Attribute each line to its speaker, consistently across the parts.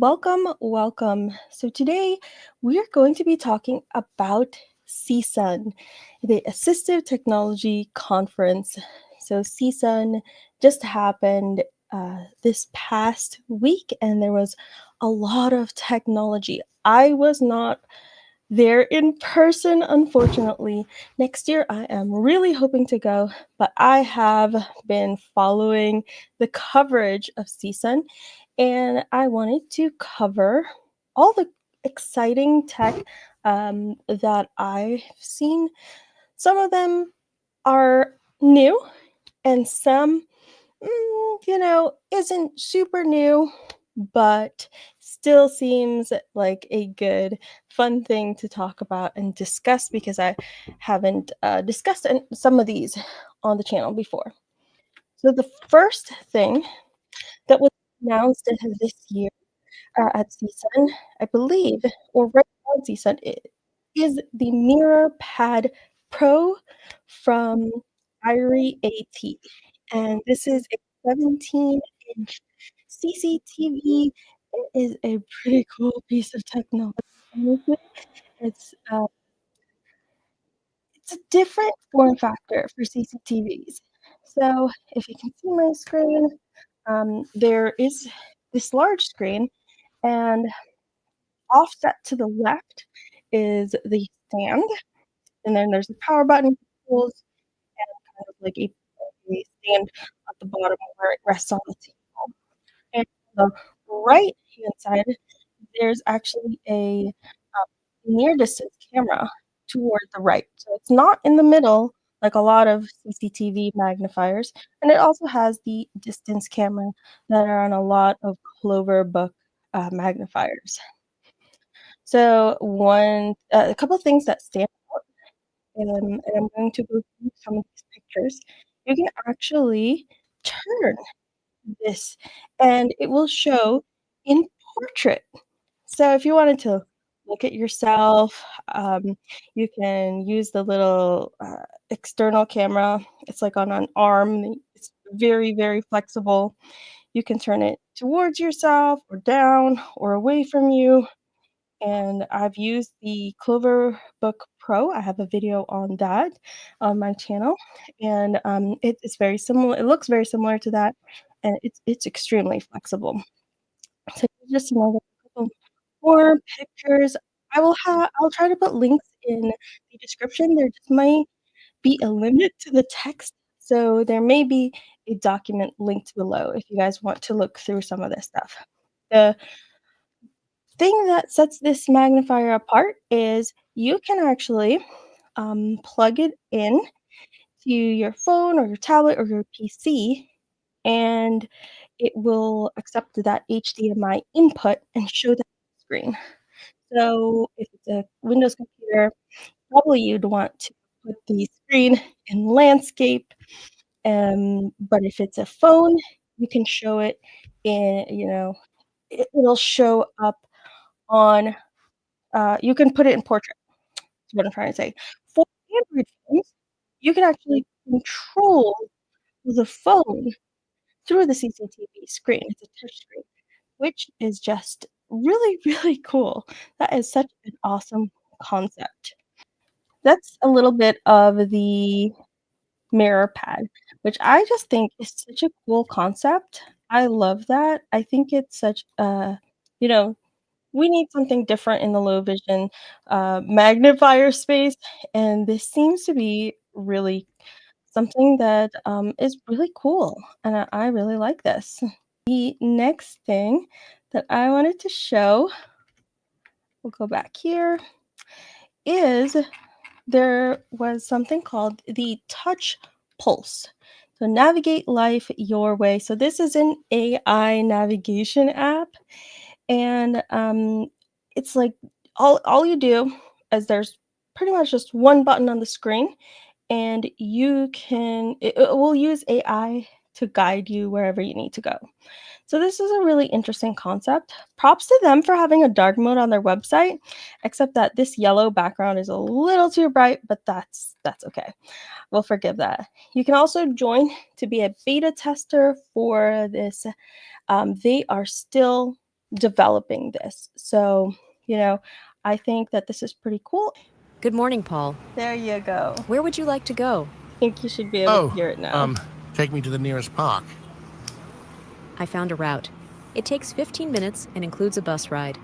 Speaker 1: Welcome, welcome. So today we are going to be talking about CSUN, the Assistive Technology Conference. So CSUN just happened this past week, and there was a lot of technology. I was not there in person, unfortunately. Next year, I am really hoping to go, but I have been following the coverage of CSUN, and I wanted to cover all the exciting tech that I've seen. Some of them are new, and some, isn't super new, but still seems like a good, fun thing to talk about and discuss because I haven't discussed some of these on the channel before. So the first thing that was announced this year at CSUN, I believe, or right on CSUN, is the MirrorPad Pro from Irie AT. And this is a 17-inch CCTV. It is a pretty cool piece of technology, honestly. It's, uh, it's a different form factor for CCTVs. So if you can see my screen, there is this large screen, and offset to the left is the stand, and then there's a power button, controls, and kind of like a stand at the bottom where it rests on the table. And on the right-hand side, there's actually a near distance camera toward the right. So it's not in the middle like a lot of CCTV magnifiers, and it also has the distance camera that are on a lot of Cloverbook magnifiers. So a couple of things that stand out, and I'm going to go through some of these pictures. You can actually turn this, and it will show in portrait. So if you wanted to look at yourself, you can use the little external camera. It's like on an arm. It's very, very flexible. You can turn it towards yourself or down or away from you. And I've used the Cloverbook Pro. I have a video on that on my channel, and it's very similar. It looks very similar to that, and it's extremely flexible. So just another couple more pictures. I'll try to put links in the description. There just might be a limit to the text, so there may be a document linked below if you guys want to look through some of this stuff. The thing that sets this magnifier apart is you can actually plug it in to your phone or your tablet or your PC, and it will accept that HDMI input and show that screen. So if it's a Windows computer, probably you'd want to put the screen in landscape. But if it's a phone, you can show it in, it'll show up on, you can put it in portrait, is what I'm trying to say. For Android phones, you can actually control the phone through the CCTV screen. It's a touch screen, which is just really, really cool. That is such an awesome concept. That's a little bit of the MirrorPad, which I just think is such a cool concept. I love that. I think it's such a, you know, we need something different in the low vision magnifier space, and this seems to be really something that is really cool, and I really like this. The next thing that I wanted to show, we'll go back here, is there was something called the Touch Pulse. So navigate life your way. So this is an AI navigation app, and it's like all you do is there's pretty much just one button on the screen, and it will use AI to guide you wherever you need to go. So this is a really interesting concept. Props to them for having a dark mode on their website, except that this yellow background is a little too bright, but that's okay. We'll forgive that. You can also join to be a beta tester for this. They are still developing this. So, I think that this is pretty cool.
Speaker 2: Good morning, Paul.
Speaker 1: There you go.
Speaker 2: Where would you like to go?
Speaker 1: I think you should be able to hear it now.
Speaker 3: Take me to the nearest park.
Speaker 2: I found a route. It takes 15 minutes and includes a bus ride.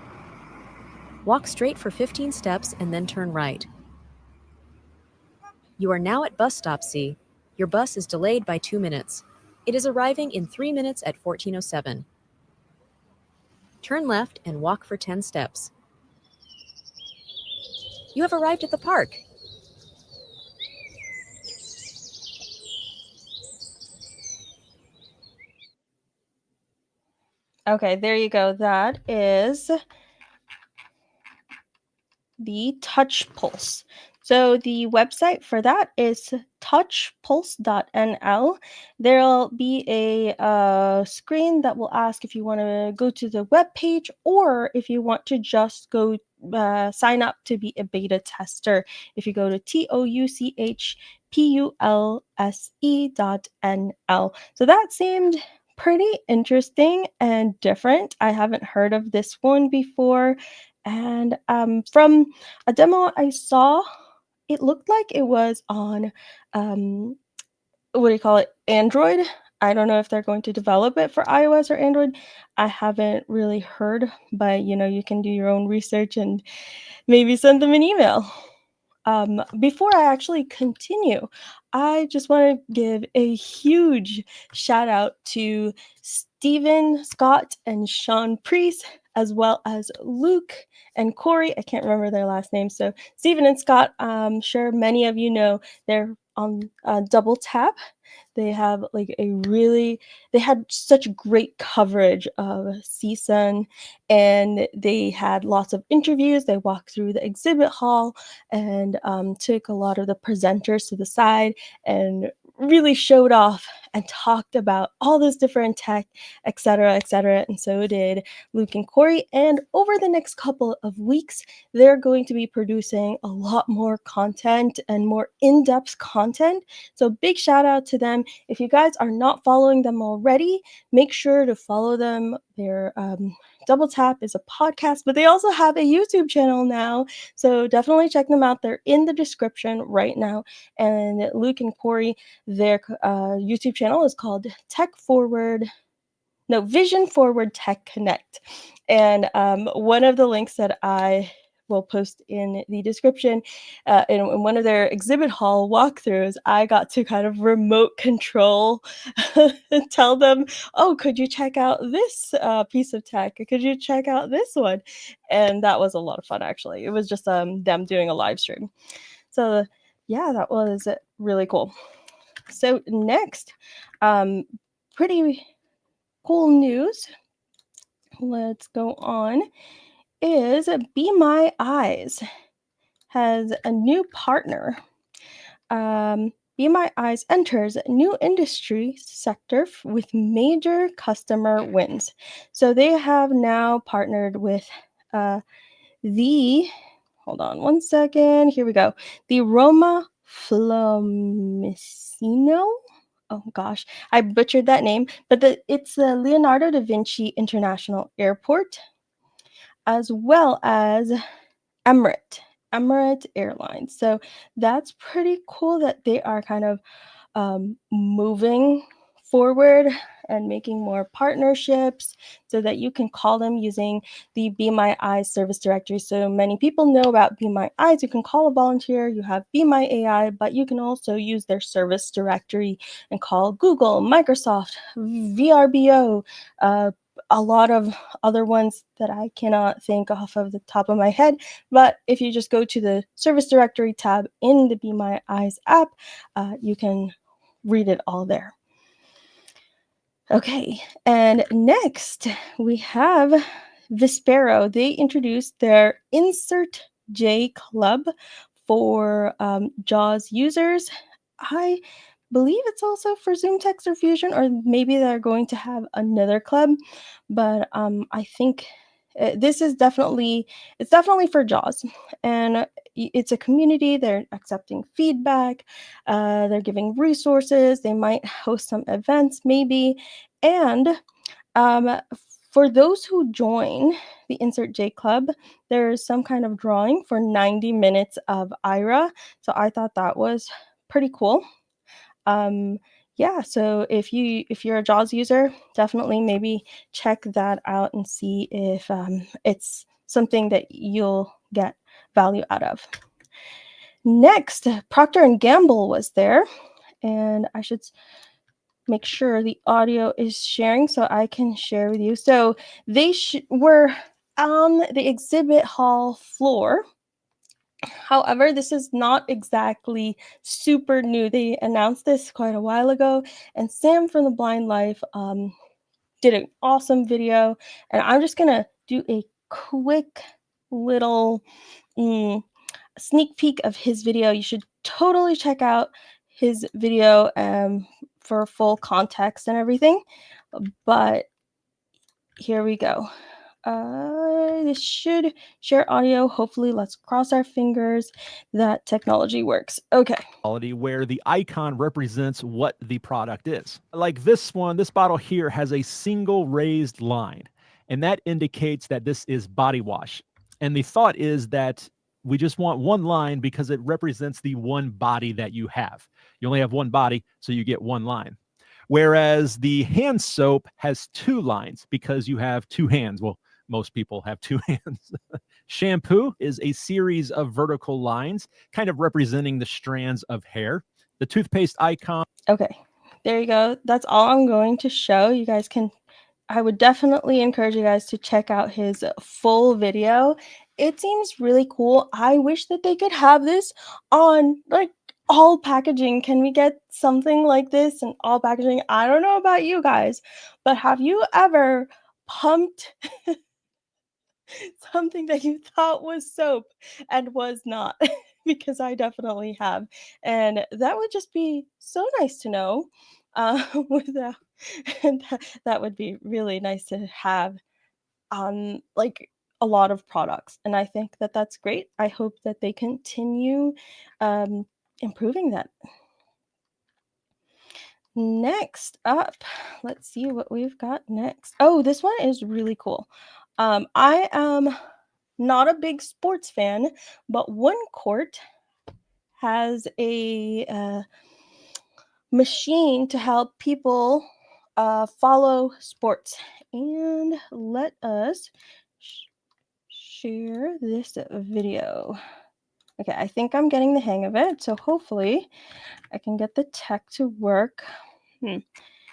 Speaker 2: Walk straight for 15 steps and then turn right. You are now at bus stop C. Your bus is delayed by 2 minutes. It is arriving in 3 minutes at 14:07. Turn left and walk for 10 steps. You have arrived at the park.
Speaker 1: Okay, there you go. That is the Touch Pulse. So the website for that is touchpulse.nl. There'll be a screen that will ask if you want to go to the web page or if you want to just go sign up to be a beta tester. If you go to touchpulse.nl. So that seemed pretty interesting and different. I haven't heard of this one before. And from a demo I saw, it looked like it was on, Android. I don't know if they're going to develop it for iOS or Android. I haven't really heard, but you can do your own research and maybe send them an email. Before I actually continue, I just want to give a huge shout out to Stephen, Scott, and Sean Priest, as well as Luke and Corey. I can't remember their last names. So Stephen and Scott, I'm sure many of you know, they're on Double Tap. They have they had such great coverage of CSUN, and they had lots of interviews. They walked through the exhibit hall and took a lot of the presenters to the side and really showed off and talked about all this different tech, etc., etc. And so did Luke and Corey. And over the next couple of weeks, they're going to be producing a lot more content and more in-depth content. So big shout out to them. If you guys are not following them already, make sure to follow them. Their Double Tap is a podcast, but they also have a YouTube channel now. So definitely check them out. They're in the description right now. And Luke and Corey, their YouTube channel is called Vision Forward Tech Connect. And one of the links that I will post in the description, in one of their exhibit hall walkthroughs, I got to kind of remote control and tell them, oh, could you check out this piece of tech? Could you check out this one? And that was a lot of fun, actually. It was just them doing a live stream. So yeah, that was really cool. So next, pretty cool news, let's go on, is Be My Eyes has a new partner. Be My Eyes enters a new industry sector with major customer wins. So they have now partnered with hold on one second, here we go, the Roma Fiumicino. Oh gosh, I butchered that name, but it's the Leonardo da Vinci International Airport, as well as Emirates Airlines. So that's pretty cool that they are kind of moving forward and making more partnerships so that you can call them using the Be My Eyes service directory. So many people know about Be My Eyes. You can call a volunteer, you have Be My AI, but you can also use their service directory and call Google, Microsoft, VRBO, a lot of other ones that I cannot think off of the top of my head. But if you just go to the service directory tab in the Be My Eyes app, you can read it all there. Okay, and next we have Vispero. They introduced their Insert J Club for JAWS users. I believe it's also for Zoom Text or Fusion, or maybe they're going to have another club, but I think this is definitely for JAWS, and it's a community. They're accepting feedback, they're giving resources, they might host some events maybe, and for those who join the Insert J Club, there's some kind of drawing for 90 minutes of IRA. So I thought that was pretty cool. Yeah, so if you're a JAWS user, definitely maybe check that out and see if it's something that you'll get value out of. Next, Procter and Gamble was there, and I should make sure the audio is sharing so I can share with you. So they were on the exhibit hall floor. However, this is not exactly super new. They announced this quite a while ago, and Sam from The Blind Life did an awesome video, and I'm just gonna do a quick little sneak peek of his video. You should totally check out his video for full context and everything, but here we go. This should share audio. Hopefully, let's cross our fingers that technology works. Okay.
Speaker 4: Where the icon represents what the product is. Like this one, this bottle here has a single raised line, and that indicates that this is body wash. And the thought is that we just want one line because it represents the one body that you have. You only have one body, so you get one line. Whereas the hand soap has two lines because you have two hands. Well, most people have two hands. Shampoo is a series of vertical lines, kind of representing the strands of hair. The toothpaste icon.
Speaker 1: Okay, there you go. That's all I'm going to show. You guys can, I would definitely encourage you guys to check out his full video. It seems really cool. I wish that they could have this on like all packaging. Can we get something like this in all packaging? I don't know about you guys, but have you ever pumped something that you thought was soap and was not? Because I definitely have, and that would just be so nice to know. Without, and that would be really nice to have on like a lot of products, and I think that that's great. I hope that they continue improving that. Next up, let's see what we've got next. Oh, this one is really cool. I am not a big sports fan, but One Court has a machine to help people follow sports. And let us share this video. Okay, I think I'm getting the hang of it, so hopefully I can get the tech to work.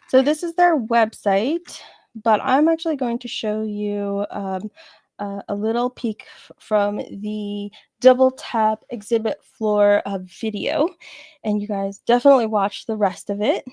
Speaker 1: So this is their website, but I'm actually going to show you a little peek from the double tap exhibit floor video, and you guys definitely watch the rest of it.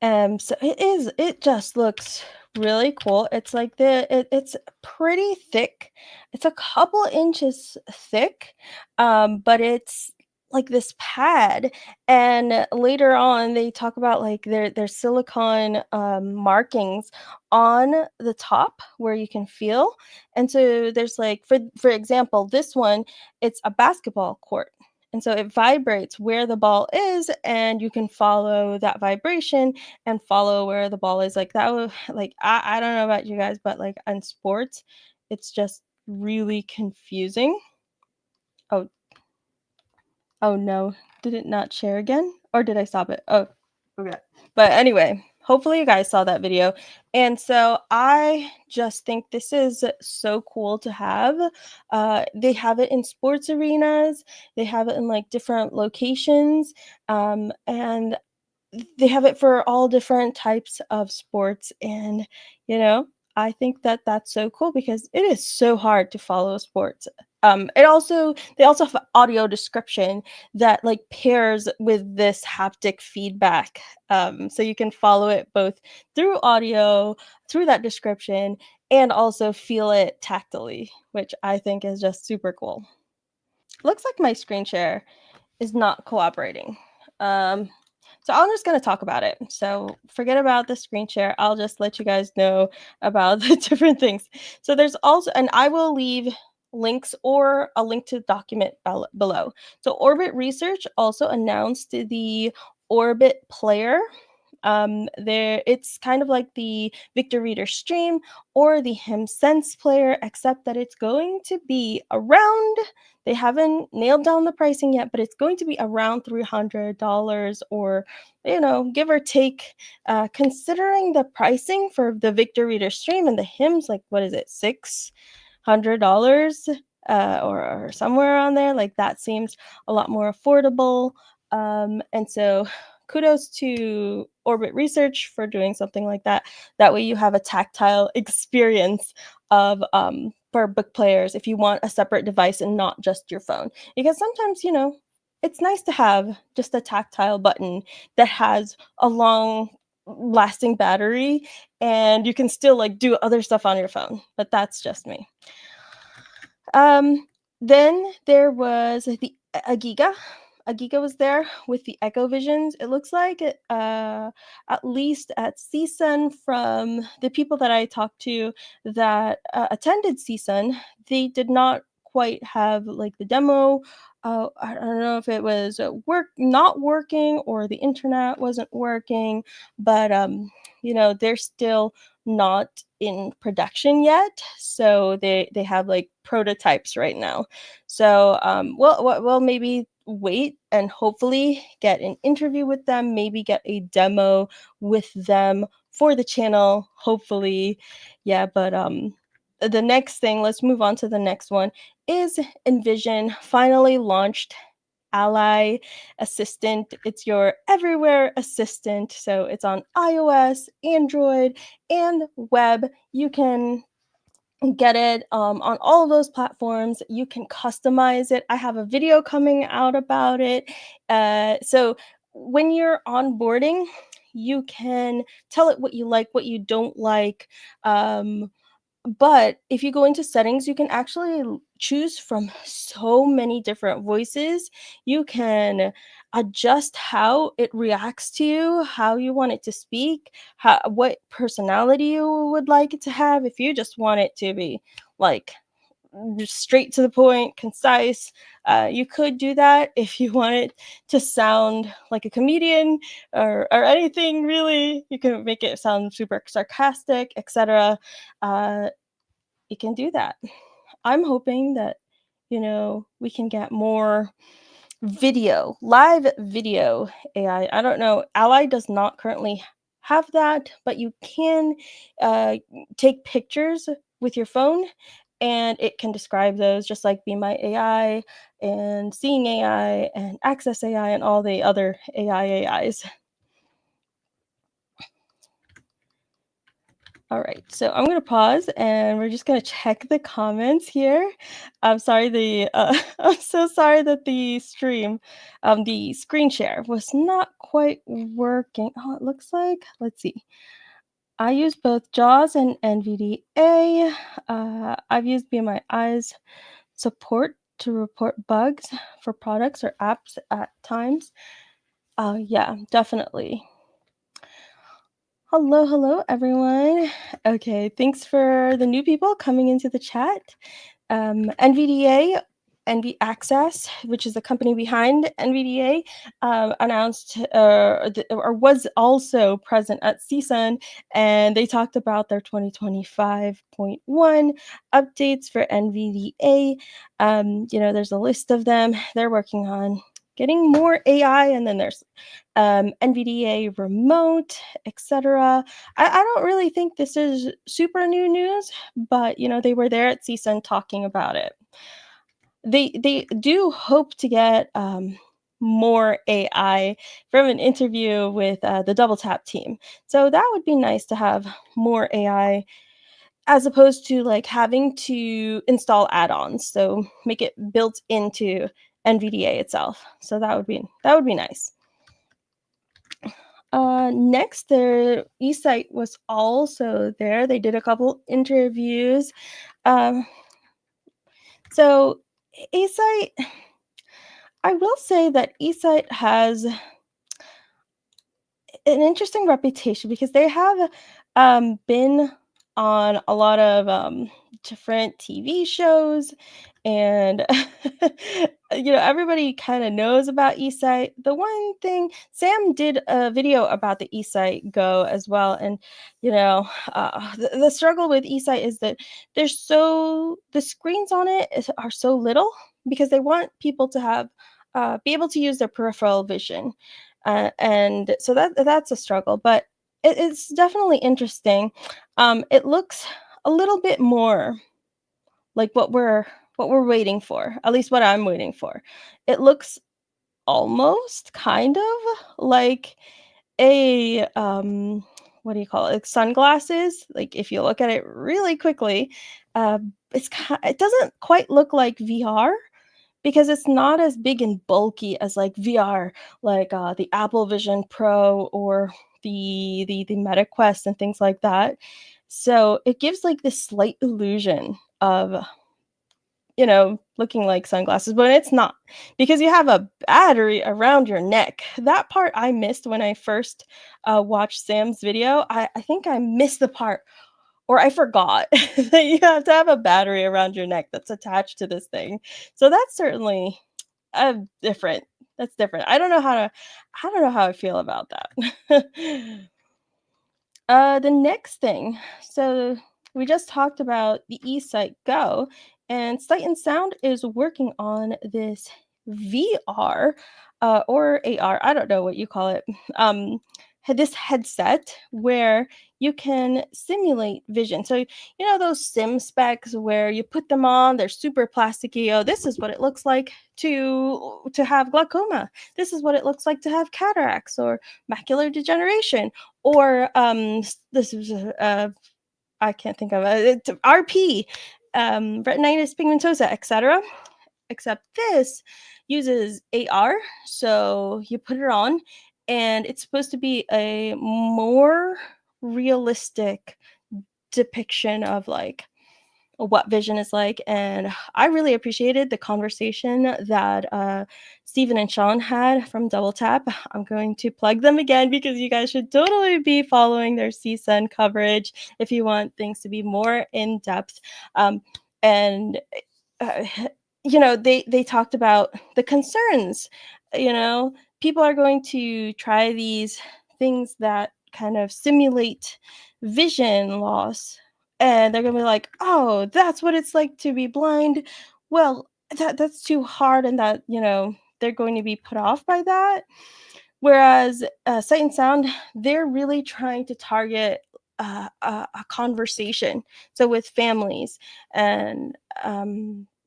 Speaker 1: So it just looks really cool. It's like it's pretty thick. It's a couple inches thick, but it's like this pad, and later on they talk about like their silicone markings on the top where you can feel. And so there's like for example, this one, it's a basketball court, and so it vibrates where the ball is, and you can follow that vibration and follow where the ball is. Like that would, like I don't know about you guys, but like in sports, it's just really confusing. Oh no, did it not share again? Or did I stop it? Oh, okay. But anyway, hopefully you guys saw that video. And so I just think this is so cool to have. They have it in sports arenas. They have it in like different locations. And they have it for all different types of sports. And, you know, I think that that's so cool because it is so hard to follow sports. They also have audio description that like pairs with this haptic feedback, so you can follow it both through audio, through that description, and also feel it tactily, which I think is just super cool. Looks like my screen share is not cooperating. So I'm just going to talk about it. So forget about the screen share. I'll just let you guys know about the different things. So there's also, and I will leave links or a link to the document below. So Orbit Research also announced the Orbit Player. It's kind of like the Victor Reader Stream or the HymSense player, except that it's going to be around. They haven't nailed down the pricing yet, but it's going to be around $300 or, give or take, considering the pricing for the Victor Reader Stream and the hymns, like, what is it, $600 or somewhere around there? Like, that seems a lot more affordable. And so kudos to Orbit Research for doing something like that. That way you have a tactile experience of for book players if you want a separate device and not just your phone. Because sometimes, it's nice to have just a tactile button that has a long lasting battery and you can still like do other stuff on your phone. But that's just me. Then there was the Agiga. Agiga was there with the Echovisions. It looks like at least at CSUN, from the people that I talked to that attended CSUN, they did not quite have like the demo. I don't know if it was not working or the internet wasn't working, but they're still not in production yet, so they have like prototypes right now. So we'll maybe wait and hopefully get an interview with them, maybe get a demo with them for the channel, hopefully. Yeah, but the next thing, let's move on to the next one, is Envision finally launched Ally Assistant. It's your everywhere assistant. So it's on iOS, Android, and web. You can get it on all of those platforms. You can customize it. I have a video coming out about it. So when you're onboarding, you can tell it what you like, what you don't like. But if you go into settings, you can actually choose from so many different voices. You can adjust how it reacts to you, how you want it to speak, what personality you would like it to have. If you just want it to be like just straight to the point, concise, you could do that. If you want it to sound like a comedian or anything really, you can make it sound super sarcastic, etc. You can do that. I'm hoping that we can get more live video AI. I don't know. Ally does not currently have that, but you can take pictures with your phone and it can describe those, just like Be My AI and Seeing AI and Access AI and all the other AIs. All right, so I'm going to pause and we're just going to check the comments here. I'm sorry, I'm so sorry that the stream, the screen share was not quite working. Oh, it looks like, let's see. I use both JAWS and NVDA. I've used Be My Eyes support to report bugs for products or apps at times. Yeah, definitely. Hello, everyone. Okay, thanks for the new people coming into the chat. NVDA, NV Access, which is the company behind NVDA, announced or was also present at CSUN, and they talked about their 2025.1 updates for NVDA. There's a list of them. They're working on getting more AI, and then there's NVDA remote, etc. I don't really think this is super new news, but they were there at CSUN talking about it. They do hope to get more AI from an interview with the Double Tap team. So that would be nice to have more AI as opposed to like having to install add-ons. So make it built into NVDA itself. So that would be nice. Next, their eSight was also there. They did a couple interviews. So eSight, I will say that eSight has an interesting reputation because they have been on a lot of different TV shows, and everybody kind of knows about eSight. The one thing, Sam did a video about the eSight Go as well, and the struggle with eSight is that the screens on it are so little because they want people to have be able to use their peripheral vision, and so that's a struggle, but it's definitely interesting. It looks a little bit more like what we're waiting for, at least what I'm waiting for. It looks almost kind of like a what do you call it? Like sunglasses. Like if you look at it really quickly, it doesn't quite look like VR because it's not as big and bulky as like VR, like the Apple Vision Pro or the Meta Quest and things like that. So it gives like this slight illusion of looking like sunglasses, but it's not because you have a battery around your neck. That part I missed when I first watched Sam's video. I think I missed the part, or I forgot that you have to have a battery around your neck that's attached to this thing. So that's certainly different. That's different. I don't know how I feel about that. The next thing. So we just talked about the eSight Go, and Sight and Sound is working on this VR or AR. I don't know what you call it. This headset where you can simulate vision. So those sim specs where you put them on, they're super plasticky. Oh, this is what it looks like to have glaucoma. This is what it looks like to have cataracts or macular degeneration, or this is I can't think of it. RP, retinitis pigmentosa, etc. Except this uses AR, so you put it on, and it's supposed to be a more realistic depiction of like what vision is like. And I really appreciated the conversation that Stephen and Sean had from Double Tap. I'm going to plug them again because you guys should totally be following their CSUN coverage if you want things to be more in depth. And uh, they talked about the concerns. People are going to try these things that kind of simulate vision loss, and they're gonna be like, oh, that's what it's like to be blind. Well, that's too hard, and that they're going to be put off by that. Whereas Sight and Sound, they're really trying to target a conversation, so with families, and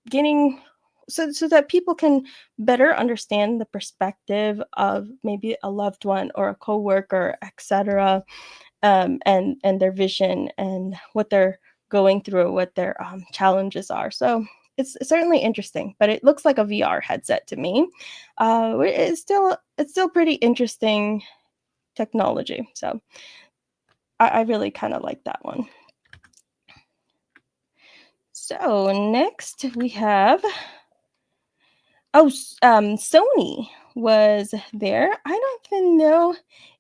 Speaker 1: getting so that people can better understand the perspective of maybe a loved one or a coworker, etc., and their vision and what they're going through, what their challenges are. So it's certainly interesting, but it looks like a VR headset to me. It's still pretty interesting technology. So I really kind of like that one. So next we have Sony was there. I don't even know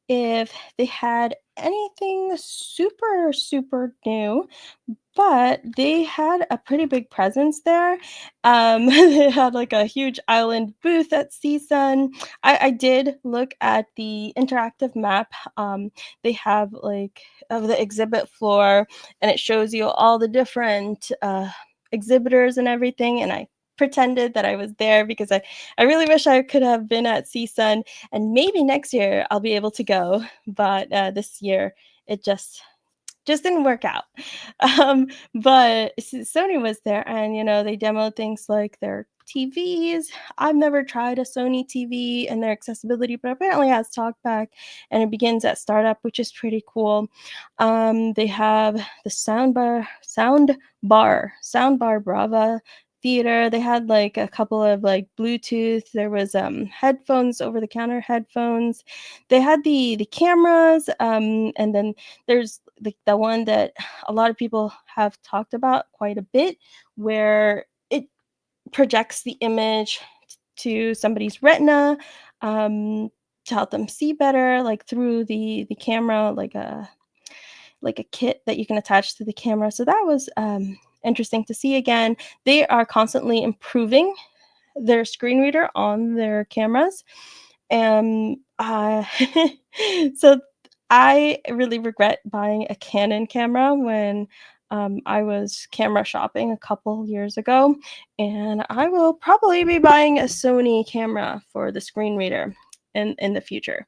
Speaker 1: if they had anything super, super new, but they had a pretty big presence there. They had like a huge island booth at CSUN. I did look at the interactive map. They have like of the exhibit floor, and it shows you all the different exhibitors and everything. And I pretended that I was there because I really wish I could have been at CSUN, and maybe next year I'll be able to go. But this year it just didn't work out. But Sony was there, and they demoed things like their TVs. I've never tried a Sony TV and their accessibility, but apparently it has talkback, and it begins at startup, which is pretty cool. They have the soundbar Brava theater. They had like a couple of like Bluetooth. There was headphones, over the counter headphones. They had the cameras, and then there's the one that a lot of people have talked about quite a bit, where it projects the image to somebody's retina, to help them see better, like through the camera, like a kit that you can attach to the camera. So that was interesting to see. Again, they are constantly improving their screen reader on their cameras. And so I really regret buying a Canon camera when I was camera shopping a couple years ago, and I will probably be buying a Sony camera for the screen reader in the future.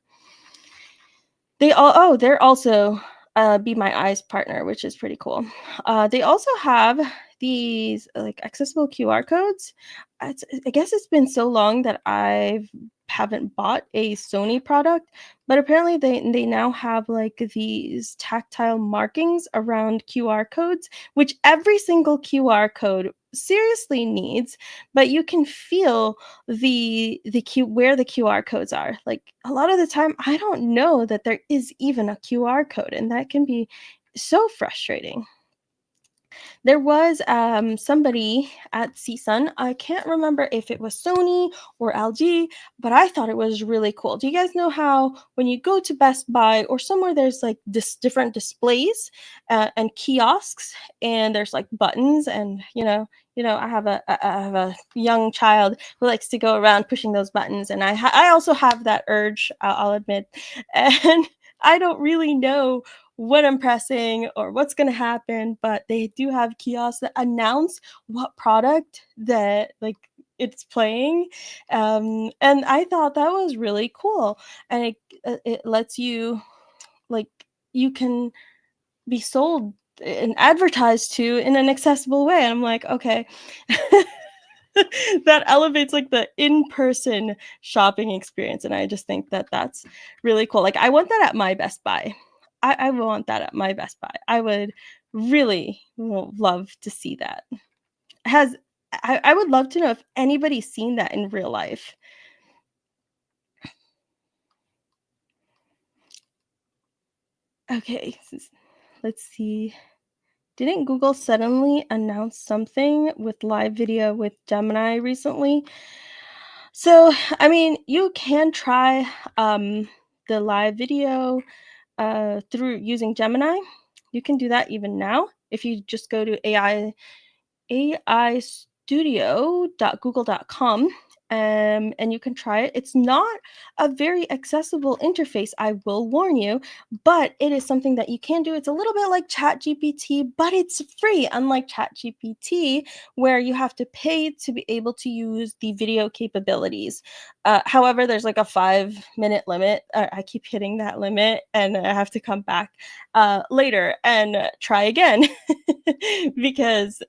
Speaker 1: They're also Be My Eyes partner, which is pretty cool. They also have these like accessible QR codes. I guess it's been so long that I haven't bought a Sony product, but apparently they now have like these tactile markings around QR codes, which every single QR code seriously needs, but you can feel where the QR codes are. Like a lot of the time I don't know that there is even a QR code, and that can be so frustrating. There was somebody at CSUN. I can't remember if it was Sony or LG, but I thought it was really cool. Do you guys know how when you go to Best Buy or somewhere there's like different displays and kiosks, and there's like buttons, and I have a young child who likes to go around pushing those buttons, and I also have that urge. I'll admit, and I don't really know what I'm pressing or what's going to happen, but they do have kiosks that announce what product that like it's playing, and I thought that was really cool, and it lets you like you can be sold and advertised to in an accessible way, and I'm like, okay. That elevates like the in-person shopping experience, and I just think that that's really cool. Like I want that at my Best Buy. I want that at my Best Buy. I would really love to see that. I would love to know if anybody's seen that in real life. Okay, let's see. Didn't Google suddenly announce something with live video with Gemini recently? So, I mean, you can try the live video through using Gemini. You can do that even now if you just go to aistudio.google.com, and you can try it. It's not a very accessible interface, I will warn you, but it is something that you can do. It's a little bit like ChatGPT, but it's free, unlike ChatGPT, where you have to pay to be able to use the video capabilities. However, there's like a 5-minute limit. I keep hitting that limit, and I have to come back later and try again because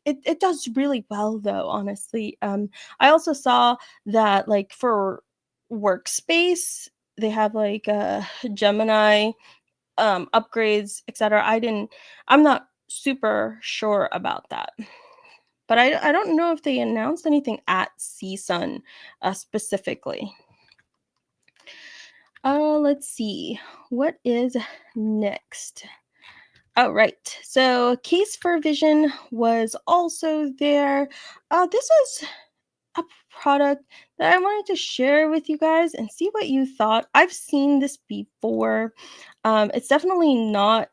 Speaker 1: it does really well, though, honestly. I also saw that like for workspace they have like Gemini upgrades, etc. I'm not super sure about that, but I don't know if they announced anything at CSUN specifically. Let's see what is next. Oh, right. So Case for Vision was also there. This was a product that I wanted to share with you guys and see what you thought. I've seen this before. It's definitely not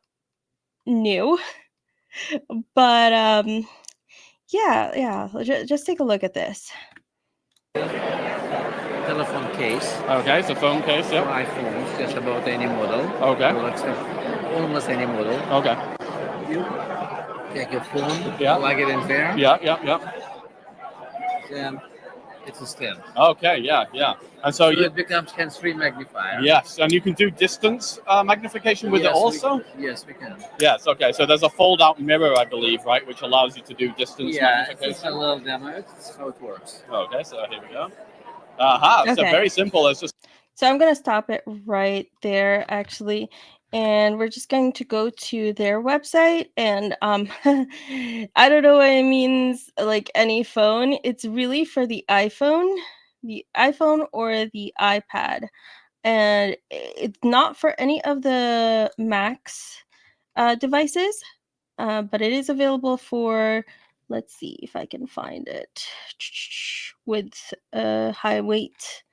Speaker 1: new, but yeah. Just take a look at this.
Speaker 5: Telephone case.
Speaker 6: Okay, it's a phone case,
Speaker 5: For
Speaker 6: yep.
Speaker 5: iPhones, just about any model.
Speaker 6: Okay.
Speaker 5: Will accept almost any model.
Speaker 6: Okay.
Speaker 5: You take your phone,
Speaker 6: Yeah.
Speaker 5: plug it in there.
Speaker 6: Yeah.
Speaker 5: Then it's a stand.
Speaker 6: Okay, yeah. And so
Speaker 5: it becomes hands-free magnifier.
Speaker 6: Yes, and you can do distance magnification with it also?
Speaker 5: Yes, we can.
Speaker 6: Yes, okay. So there's a fold-out mirror, I believe, right, which allows you to do distance magnification?
Speaker 5: It's a little demo. It's how it works.
Speaker 6: Okay, so here we go. Aha, so
Speaker 1: Okay.
Speaker 6: very simple. It's just...
Speaker 1: So I'm going to stop it right there, actually. And we're just going to go to their website. And I don't know what it means, like any phone. It's really for the iPhone or the iPad. And it's not for any of the Macs devices, but it is available for, let's see if I can find it, with high weight.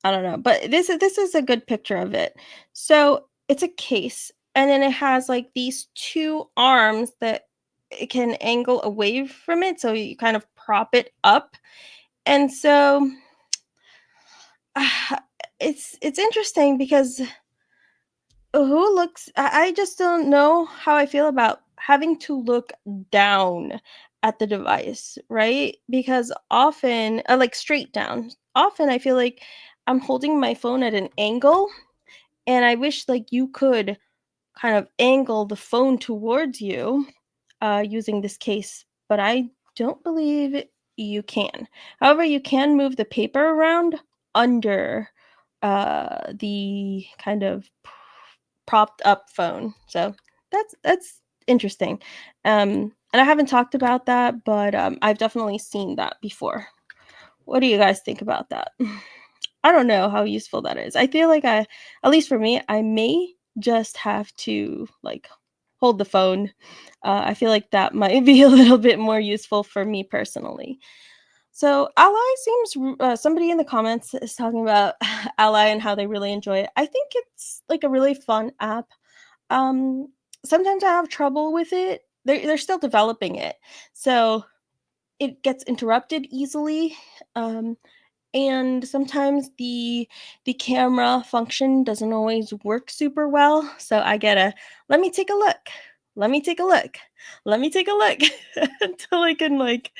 Speaker 1: I don't know, but this is a good picture of it. So it's a case, and then it has like these two arms that it can angle away from it, so you kind of prop it up. And so it's interesting because I just don't know how I feel about having to look down at the device, right? Because often, like straight down, often I feel like I'm holding my phone at an angle, and I wish like you could kind of angle the phone towards you using this case, but I don't believe you can. However, you can move the paper around under the kind of propped up phone. So that's interesting. And I haven't talked about that, but I've definitely seen that before. What do you guys think about that? I don't know how useful that is. I feel like at least for me, I may just have to like hold the phone. I feel like that might be a little bit more useful for me personally. So Ally seems somebody in the comments is talking about Ally and how they really enjoy it. I think it's like a really fun app. Um, Sometimes I have trouble with it. They're still developing it, so it gets interrupted easily. And sometimes the camera function doesn't always work super well, so I gotta let me take a look, let me take a look, let me take a look until I can like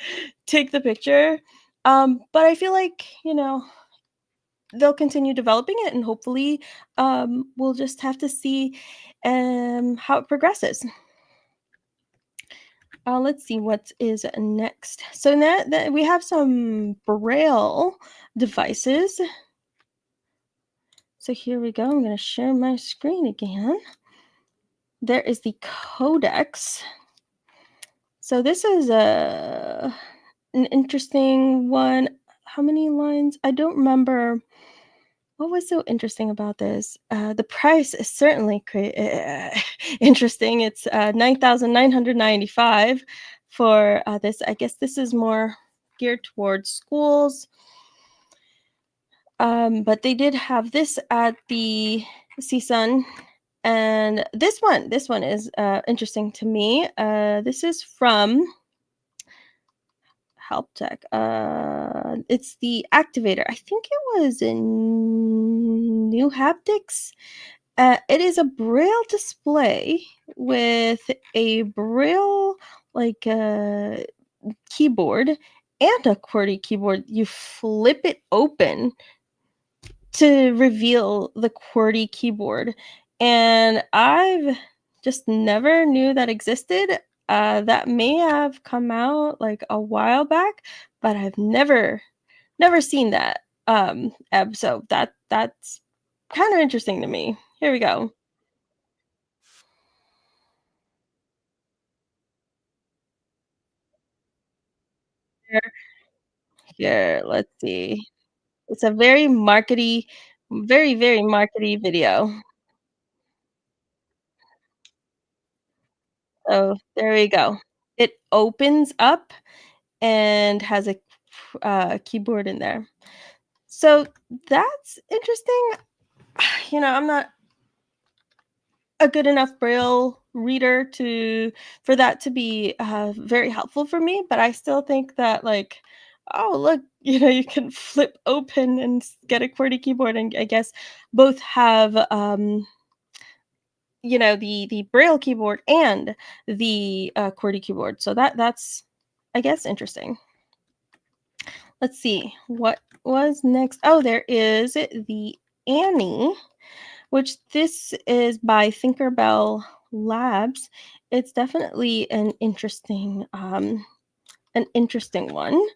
Speaker 1: take the picture. But I feel like they'll continue developing it, and hopefully we'll just have to see how it progresses. Let's see what is next. So now that we have some Braille devices. So here we go. I'm going to share my screen again. There is the Codex. So this is an interesting one. How many lines? I don't remember. What was so interesting about this? The price is certainly interesting. It's $9,995 for this. I guess this is more geared towards schools. But they did have this at the CSUN, and this one is interesting to me. This is from Haptics. It's the activator. I think it was in New Haptics. It is a Braille display with a Braille like keyboard and a QWERTY keyboard. You flip it open to reveal the QWERTY keyboard, and I've just never knew that existed. That may have come out like a while back, but I've never seen that. So that's kind of interesting to me. Here we go. Here, let's see. It's a very markety, very markety video. So there we go. It opens up and has a keyboard in there. So that's interesting. I'm not a good enough Braille reader for that to be very helpful for me, but I still think that like, oh look, you can flip open and get a QWERTY keyboard, and I guess both have the Braille keyboard and the QWERTY keyboard. So that's I guess interesting. Let's see what was next. Oh, there is the Annie, which this is by Tinkerbell Labs. It's definitely an interesting one.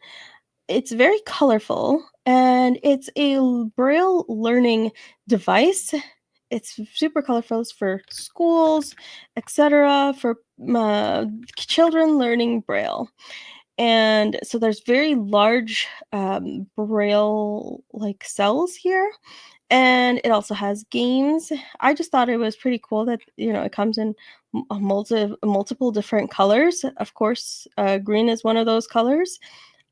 Speaker 1: It's very colorful, and it's a Braille learning device. It's super colorful. It's for schools, etc., for children learning Braille. And so there's very large Braille like cells here, and it also has games. I just thought it was pretty cool that it comes in multiple different colors. Of course, green is one of those colors.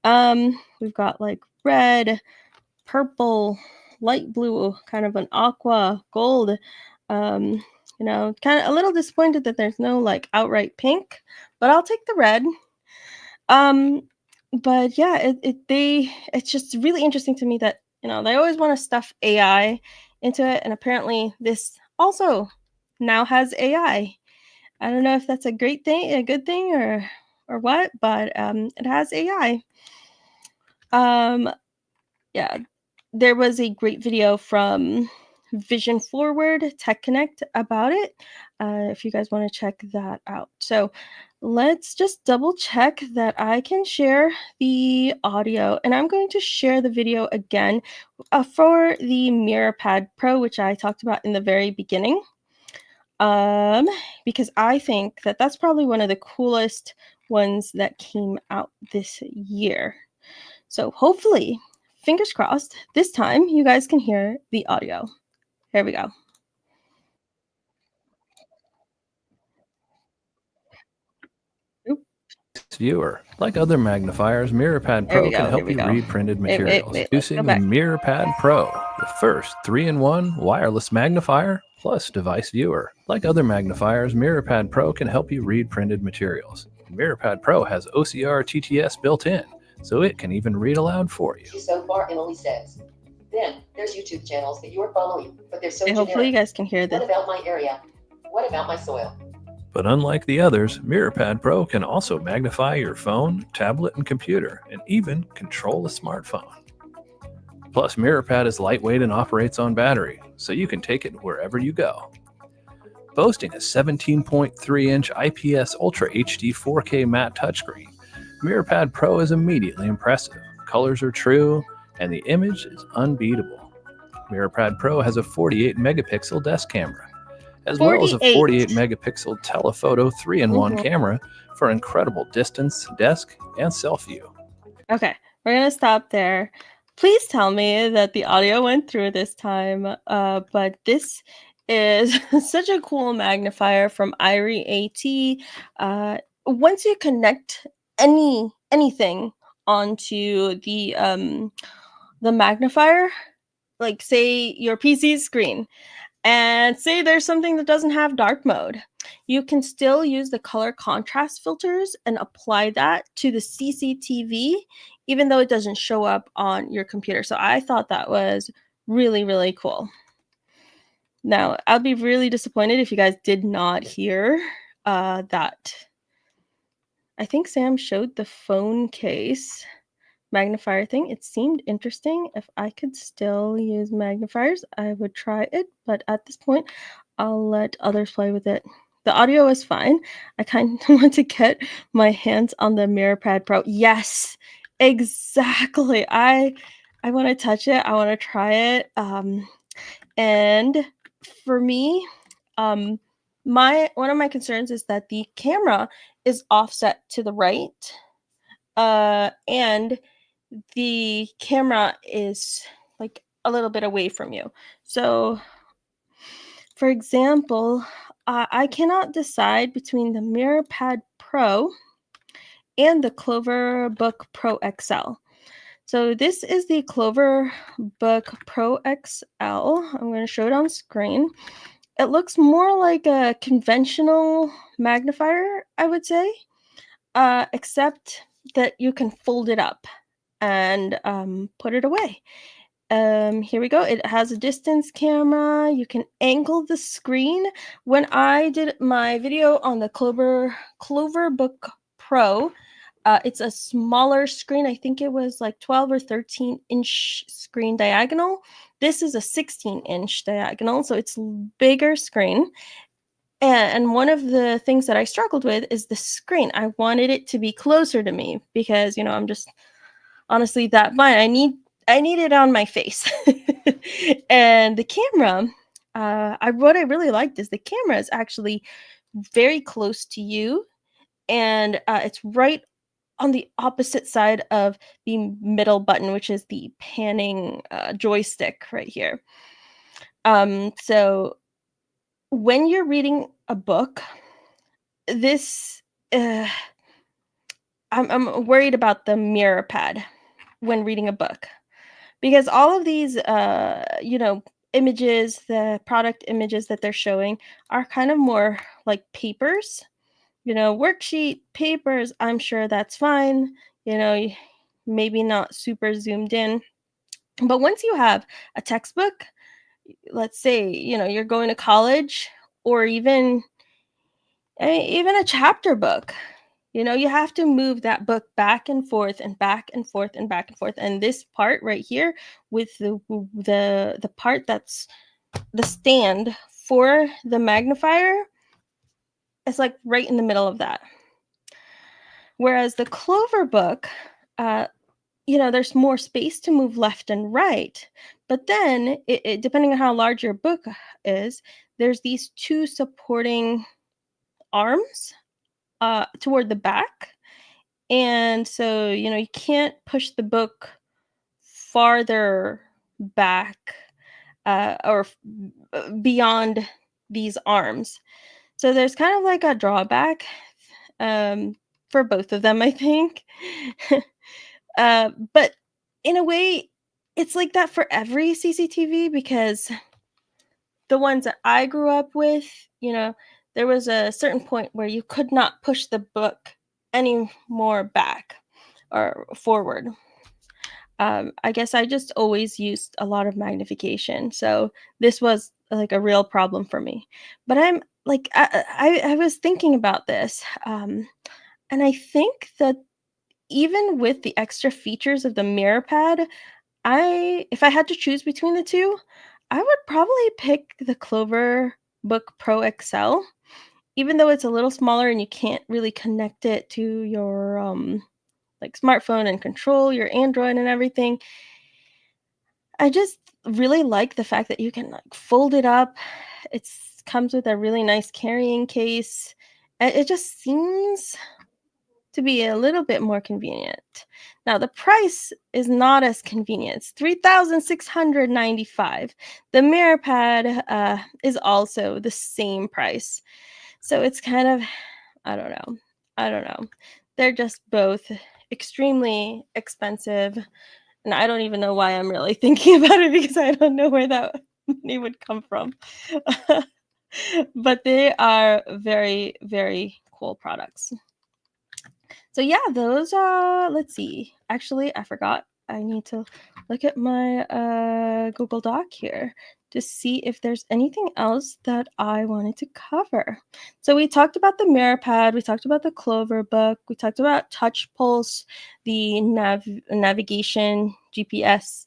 Speaker 1: We've got like red, purple, light blue, kind of an aqua, gold, You know, kind of a little disappointed that there's no like outright pink, but I'll take the red. But yeah, it's just really interesting to me that, you know, they always want to stuff AI into it, and apparently this also now has AI. I don't know if that's a great thing, a good thing, or what, but it has AI. Yeah, there was a great video from Vision Forward Tech Connect about it. If you guys want to check that out. So let's just double check that I can share the audio, and I'm going to share the video again for the MirrorPad Pro, which I talked about in the very beginning. Because I think that that's probably one of the coolest ones that came out this year. So hopefully, fingers crossed, this time you guys can hear the audio. Here we go.
Speaker 7: Viewer. Like other magnifiers, MirrorPad
Speaker 1: There
Speaker 7: Pro
Speaker 1: we
Speaker 7: can
Speaker 1: go,
Speaker 7: help
Speaker 1: here we
Speaker 7: you
Speaker 1: go.
Speaker 7: read printed
Speaker 1: Wait,
Speaker 7: materials.
Speaker 1: let's go
Speaker 7: Introducing the
Speaker 1: back.
Speaker 7: MirrorPad Pro, the first 3-in-1 wireless magnifier plus device viewer. Like other magnifiers, MirrorPad Pro can help you read printed materials. MirrorPad Pro has OCR TTS built in, so it can even read aloud for you.
Speaker 8: So far, Emily says. Then there's YouTube channels that you're following, but they're so
Speaker 1: Okay, hopefully you
Speaker 8: generic.
Speaker 1: guys can hear this.
Speaker 8: What about my area? What about my soil?
Speaker 7: But unlike the others, MirrorPad Pro can also magnify your phone, tablet, and computer, and even control a smartphone. Plus, MirrorPad is lightweight and operates on battery, so you can take it wherever you go. Boasting a 17.3-inch IPS Ultra HD 4K matte touchscreen, MirrorPad Pro is immediately impressive. Colors are true, and the image is unbeatable. MirrorPad Pro has a 48 megapixel desk camera, as well as a 48 megapixel telephoto 3-in-1 camera for incredible distance, desk, and self view.
Speaker 1: Okay, we're gonna stop there. Please tell me that the audio went through this time. But this is such a cool magnifier from Irie AT. Once you connect anything onto the magnifier, like say your PC screen, and say there's something that doesn't have dark mode, you can still use the color contrast filters and apply that to the CCTV, even though it doesn't show up on your computer. So I thought that was really, really cool. Now, I'll be really disappointed if you guys did not hear that. I think Sam showed the phone case magnifier thing. It seemed interesting. If I could still use magnifiers, I would try it, but at this point I'll let others play with it. The audio is fine. I kind of want to get my hands on the MirrorPad Pro. Yes, exactly. I want to touch it. I want to try it. And for me, one of my concerns is that the camera is offset to the right, and the camera is like a little bit away from you. So, for example, I cannot decide between the MirrorPad Pro and the Cloverbook Pro XL. So this is the Cloverbook Pro XL. I'm going to show it on screen. It looks more like a conventional magnifier, I would say, except that you can fold it up and put it away. Here we go. It has a distance camera. You can angle the screen. When I did my video on the Cloverbook Pro, it's a smaller screen. I think it was like 12 or 13-inch screen diagonal. This is a 16-inch diagonal, so it's bigger screen. And one of the things that I struggled with is the screen. I wanted it to be closer to me because, you know, I'm just honestly that blind. I need it on my face. And the camera, what I really liked is the camera is actually very close to you, and it's right on the opposite side of the middle button, which is the panning joystick right here. So when you're reading a book, this I'm worried about the MirrorPad when reading a book, because all of these images, the product images that they're showing are kind of more like papers, worksheet papers. I'm sure that's fine, maybe not super zoomed in. But once you have a textbook, let's say, you're going to college, or even a chapter book, you have to move that book back and forth and back and forth and back and forth. And this part right here with the part that's the stand for the magnifier is like right in the middle of that. Whereas the Cloverbook, there's more space to move left and right. But then, depending on how large your book is, there's these two supporting arms toward the back. And so, you can't push the book farther back or beyond these arms. So there's kind of like a drawback for both of them, I think. But in a way, it's like that for every CCTV, because the ones that I grew up with, there was a certain point where you could not push the book any more back or forward. I guess I just always used a lot of magnification, so this was like a real problem for me. But I'm like, I was thinking about this, and I think that even with the extra features of the MirrorPad, if I had to choose between the two, I would probably pick the Cloverbook Pro XL, even though it's a little smaller and you can't really connect it to your like smartphone and control your Android and everything. I just really like the fact that you can like fold it up. It comes with a really nice carrying case. It just seems to be a little bit more convenient. Now the price is not as convenient. It's $3,695. The MirrorPad is also the same price. So it's kind of, I don't know. They're just both extremely expensive. And I don't even know why I'm really thinking about it, because I don't know where that money would come from. But they are very, very cool products. So yeah, those are, let's see. Actually, I forgot. I need to look at my Google Doc here to see if there's anything else that I wanted to cover. So we talked about the MirrorPad, we talked about the Cloverbook, we talked about Touch Pulse, the navigation GPS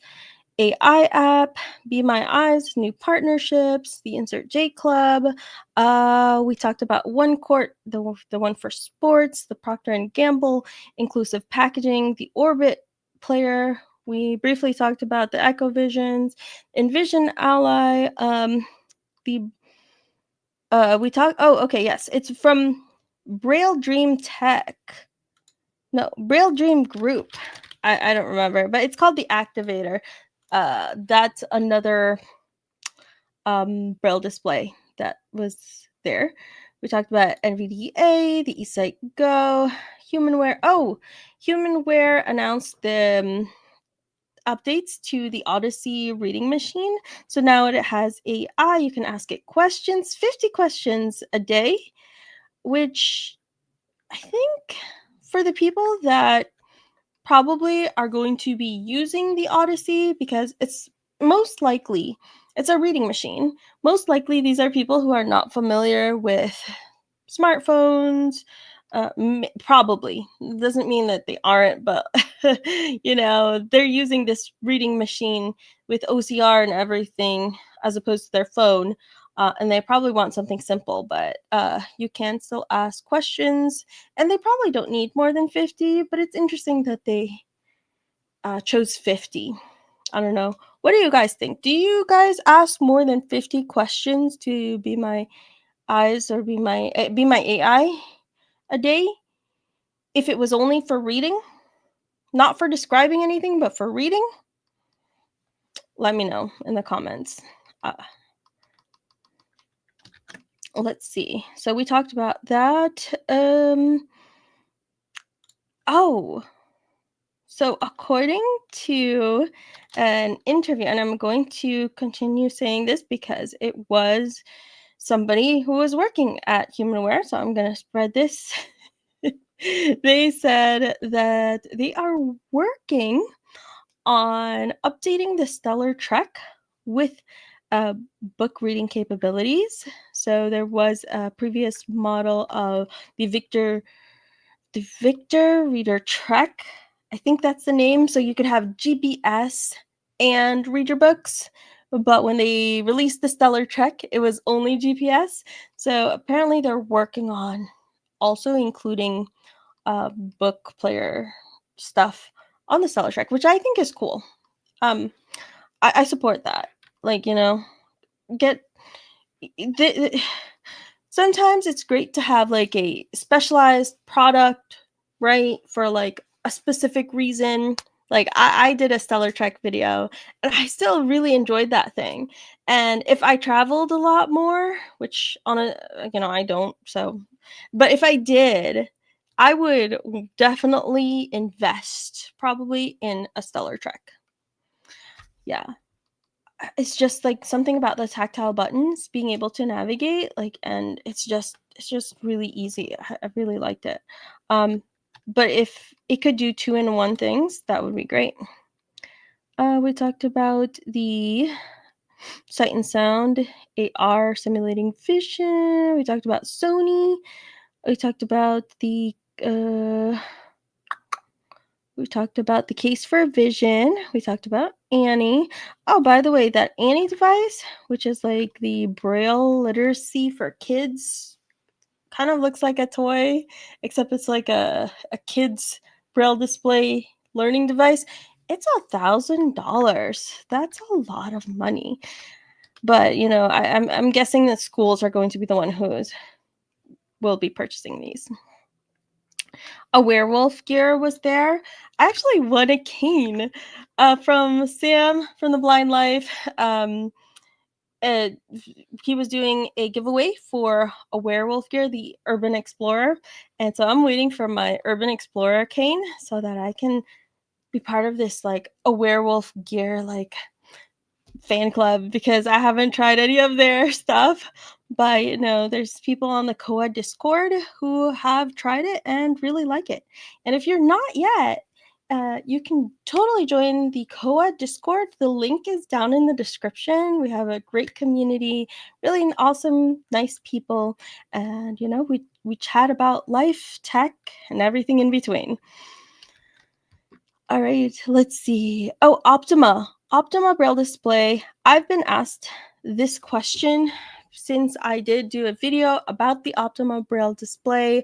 Speaker 1: AI app, Be My Eyes, new partnerships, the Insert J Club. We talked about One Court, the one for sports, the Procter and Gamble Inclusive Packaging, the Orbit player. We briefly talked about the Echovisions, Envision Ally. We talked. Oh, okay, yes, it's from Braille Dream Tech. No, Braille Dream Group. I don't remember, but it's called the Activator. That's another Braille display that was there. We talked about NVDA, the eSight Go, Humanware. Oh, Humanware announced the updates to the Odyssey reading machine. So now it has AI. You can ask it questions, 50 questions a day, which I think for the people that probably are going to be using the Odyssey, because it's most likely it's a reading machine. Most likely these are people who are not familiar with smartphones. Probably doesn't mean that they aren't, but they're using this reading machine with OCR and everything as opposed to their phone. And they probably want something simple, but you can still ask questions, and they probably don't need more than 50, but it's interesting that they chose 50. I don't know. What do you guys think? Do you guys ask more than 50 questions to Be My Eyes or Be My AI a day? If it was only for reading, not for describing anything, but for reading? Let me know in the comments. Let's see. So we talked about that. Oh, So according to an interview, and I'm going to continue saying this because it was somebody who was working at Humanware, so I'm going to spread this. They said that they are working on updating the Stellar Trek with book reading capabilities. So there was a previous model of the Victor Reader Trek. I think that's the name. So you could have GPS and read your books. But when they released the Stellar Trek, it was only GPS. So apparently they're working on also including book player stuff on the Stellar Trek, which I think is cool. I support that. Like, get sometimes it's great to have like a specialized product, right? For like a specific reason. Like I did a Stellar Trek video and I still really enjoyed that thing. And if I traveled a lot more, which I don't, so, but if I did, I would definitely invest probably in a Stellar Trek. Yeah. It's just like something about the tactile buttons being able to navigate, like, and it's just really easy. I really liked it. But if it could do 2-in-1 things, that would be great. We talked about the Sight and Sound AR simulating vision. We talked about Sony. We talked about the case for vision. We talked about Annie. Oh, by the way, that Annie device, which is like the Braille literacy for kids, kind of looks like a toy, except it's like a kid's Braille display learning device. It's $1,000. That's a lot of money. But I'm guessing that schools are going to be the one will be purchasing these. A werewolf gear was there. I actually won a cane from Sam from The Blind Life. He was doing a giveaway for a werewolf gear, the Urban Explorer. And so I'm waiting for my Urban Explorer cane so that I can be part of this, like, a werewolf gear, like, fan club, because I haven't tried any of their stuff. But there's people on the Koa Discord who have tried it and really like it. And if you're not yet, you can totally join the Koa Discord. The link is down in the description. We have a great community, really awesome, nice people, and we chat about life, tech, and everything in between. All right, let's see. Oh, Optima Braille display. I've been asked this question since I did do a video about the Optima Braille display.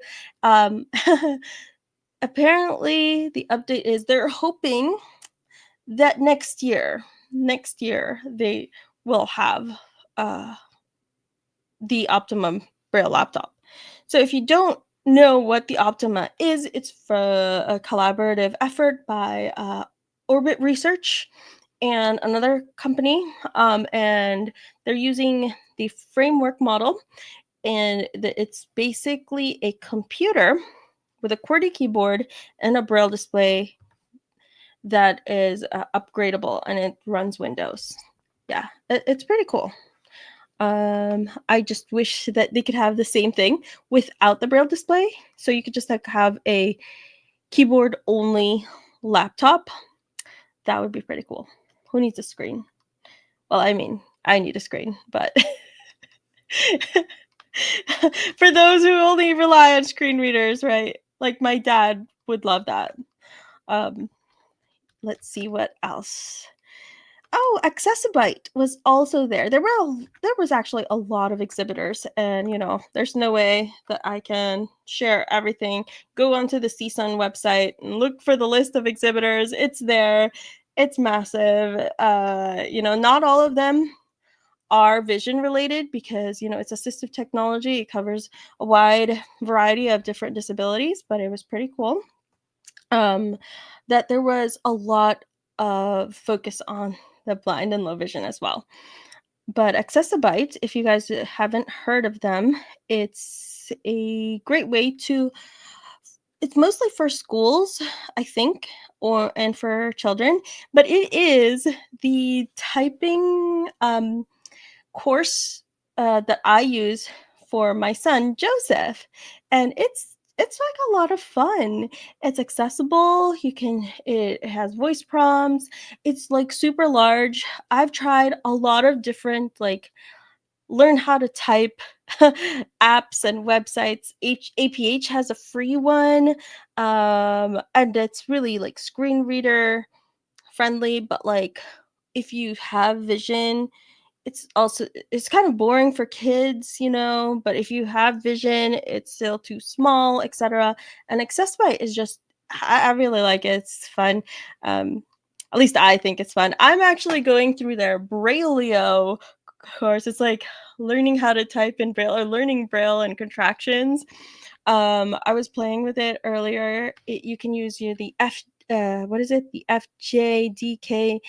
Speaker 1: Apparently, the update is they're hoping that next year they will have the Optima Braille laptop. So if you don't know what the Optima is, it's for a collaborative effort by Orbit Research and another company, and they're using the framework model, and it's basically a computer with a QWERTY keyboard and a Braille display that is upgradable, and it runs Windows. Yeah, it's pretty cool. I just wish that they could have the same thing without the Braille display. So you could just like have a keyboard only laptop. That would be pretty cool. Who needs a screen? Well, I mean, I need a screen, but for those who only rely on screen readers, right? Like my dad would love that. Let's see what else. Oh, Accessibyte was also there. There was actually a lot of exhibitors, and there's no way that I can share everything. Go onto the CSUN website and look for the list of exhibitors. It's there. It's massive. Not all of them are vision related because it's assistive technology. It covers a wide variety of different disabilities, but it was pretty cool. That there was a lot of focus on the blind and low vision as well. But Accessibyte, if you guys haven't heard of them, it's a great way to it's mostly for schools, I think, and for children, but it is the typing course that I use for my son Joseph, and it's like a lot of fun. It's accessible. It has voice prompts. It's like super large. I've tried a lot of different like learn how to type apps and websites. APH has a free one, and it's really like screen reader friendly. But like, if you have vision, it's kind of boring for kids, but if you have vision, it's still too small, etc. And Accessibyte is just I really like it. It's fun. At least I think it's fun. I'm actually going through their Brailleo course. It's like learning how to type in Braille or learning Braille and contractions. I was playing with it earlier. You can use the what is it? The FJDK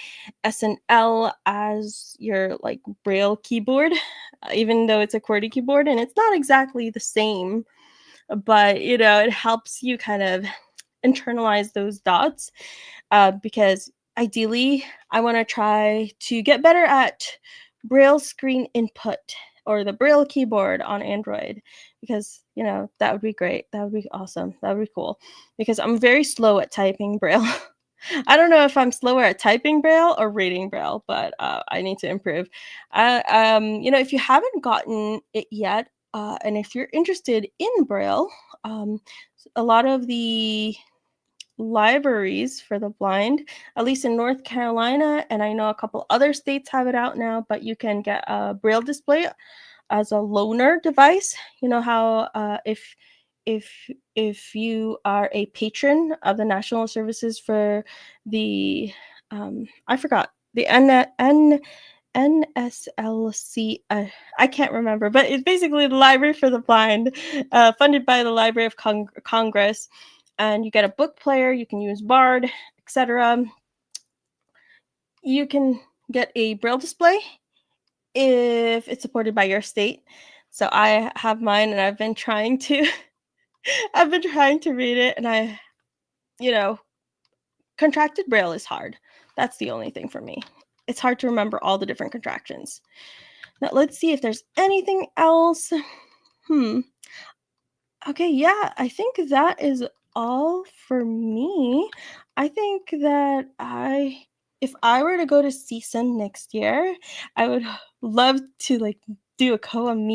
Speaker 1: SNL as your like Braille keyboard, even though it's a QWERTY keyboard, and it's not exactly the same, but it helps you kind of internalize those dots, because ideally I want to try to get better at Braille screen input or the Braille keyboard on Android, because that would be great. That would be awesome. That would be cool, because I'm very slow at typing Braille. I don't know if I'm slower at typing Braille or reading Braille, but I need to improve. If you haven't gotten it yet, and if you're interested in Braille, a lot of the libraries for the blind, at least in North Carolina, and I know a couple other states have it out now, but you can get a Braille display as a loaner device. You know how if you are a patron of the National Services for the I forgot the NSLC, I can't remember, but it's basically the Library for the Blind, funded by the Library of Congress, and you get a book player. You can use Bard, etc. You can get a Braille display if it's supported by your state. So I have mine, and I've been trying to read it, and contracted Braille is hard. That's the only thing for me. It's hard to remember all the different contractions. Now let's see if there's anything else. Okay, yeah, I think that is all for me. I think that if I were to go to CSUN next year, I would love to like do a COA meetup